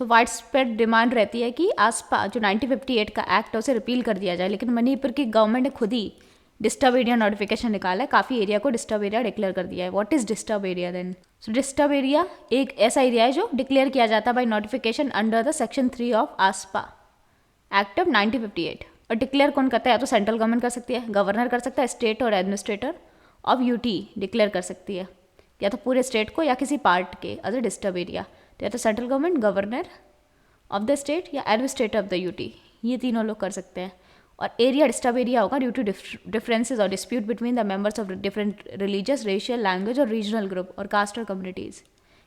सो wide spread demand रहती है कि आसपा जो 1958 का एक्ट है उसे रिपील कर दिया जाए, लेकिन मणिपुर की गवर्नमेंट ने खुद ही डिस्टर्ब एरिया नोटिफिकेशन निकाला है, काफ़ी एरिया को डिस्टर्ब एरिया डिक्लेयर कर दिया है. What is disturb area then? So disturb area एक ऐसा एरिया है जो डिक्लेयर किया जाता है by notification under the section 3 of AFSPA act of 1958. और डिक्लेयर कौन करता है? या तो सेंट्रल गवर्नमेंट कर सकती है, गवर्नर कर सकता है, स्टेट और एडमिनिस्ट्रेटर ऑफ यूटी डिक्लेयर कर सकती है, या तो पूरे स्टेट को या किसी पार्ट के एज अ डिस्टर्ब एरिया. तो या तो central government, governor of the state या एडमिनिस्ट्रेटर ऑफ द यूटी, ये तीनों लोग कर सकते हैं. और एरिया डिस्टर्ब एरिया होगा ड्यू टू डिफरेंसेस और dispute between the members of different religious, racial, language और रीजनल ग्रुप और कास्ट और कम्युनिटीज़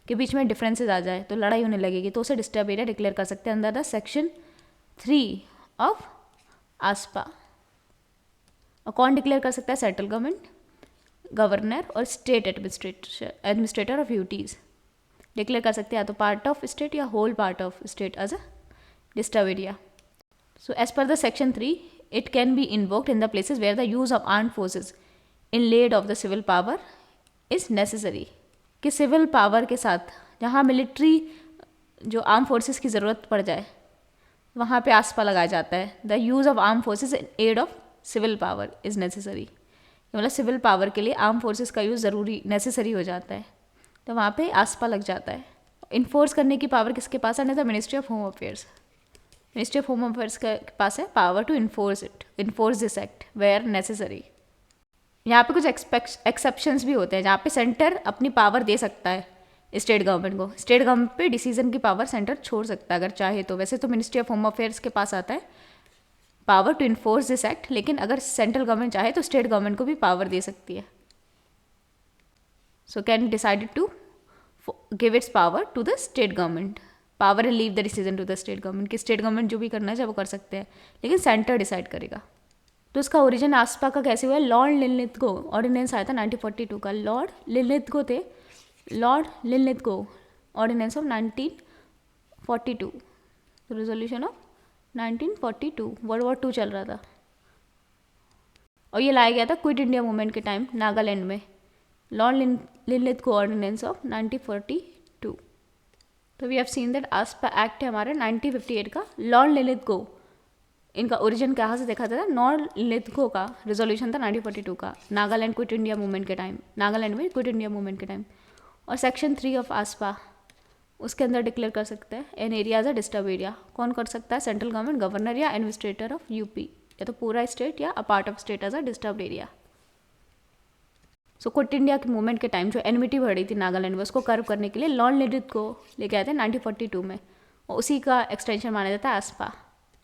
के बीच में डिफरेंसेस आ जाए तो लड़ाई होने लगेगी, तो उसे डिस्टर्ब एरिया डिक्लेयर कर सकते हैं अंदर द सेक्शन 3 ऑफ आसपा. और कौन डिक्लेयर कर सकता है? सेंट्रल गवर्नमेंट, गवर्नर और state administrator of UTs declare कर सकते हैं, या तो पार्ट ऑफ स्टेट या whole part of state as a disturb area. So as per the section 3 it can be invoked in the places where the use of armed forces in lieu of the civil power is necessary. कि civil power के साथ जहाँ military जो arm forces की ज़रूरत पड़ जाए वहाँ पे आसपा लगाया जाता है. The use of arm forces in aid of civil power is necessary. मतलब सिविल पावर के लिए आर्म फोर्सेस का यूज़ ज़रूरी नेसेसरी हो जाता है, तो वहाँ पे आसपा लग जाता है. इन्फोर्स करने की पावर किसके पास है? The ministry of home affairs. Ministry of home affairs के पास है power to enforce this act where necessary. यहाँ पे कुछ एक्सेप्शंस भी होते हैं जहाँ पे सेंटर अपनी पावर दे सकता है स्टेट गवर्नमेंट को. स्टेट गवर्नमेंट पे डिसीजन की पावर सेंटर छोड़ सकता है अगर चाहे तो. वैसे तो मिनिस्ट्री ऑफ होम अफेयर्स के पास आता है power to enforce this act, लेकिन अगर सेंट्रल गवर्नमेंट चाहे तो स्टेट गवर्नमेंट को भी पावर दे सकती है. So can decided to give its power to the state government. Power and leave the decision to the state government, कि स्टेट गवर्नमेंट जो भी करना चाहे वो कर सकते हैं, लेकिन सेंटर डिसाइड करेगा. तो इसका ओरिजिन आसपा का कैसे हुआ है? लॉर्ड लिनलिथगो ऑर्डिनेंस आया था 1942 का. लॉर्ड लिनलिथगो थे, lord Linlithgow ordinance of 1942, resolution of 1942. World war 2 चल रहा था और ये लाया गया था क्विट इंडिया मूवमेंट के टाइम नागालैंड में. Lord Linlithgow ordinance of 1942. तो we have seen that AFSPA act है हमारे 1958 का. लॉर्ड लिनलिथगो, इनका ओरिजिन कहाँ से देखा था? लॉर्ड लिनलिथगो का रेजोल्यूशन था 1942 का, नागालैंड क्विट इंडिया मूवमेंट के टाइम, नागालैंड में क्विट इंडिया मूवमेंट के टाइम. और सेक्शन 3 ऑफ आसपा उसके अंदर डिक्लेयर कर सकते हैं an area as a disturb area. कौन कर सकता है? सेंट्रल गवर्नमेंट, गवर्नर या एडमिनिस्ट्रेटर ऑफ यूपी, या तो पूरा स्टेट या a part of state as a disturb area. So quit India के मूवमेंट के टाइम जो एनमिटी बढ़ रही थी नागालैंड में उसको कर्व करने के लिए लॉर्ड लिनलिथगो लेके आए थे 1942 में, और उसी का एक्सटेंशन माना जाता है आसपा.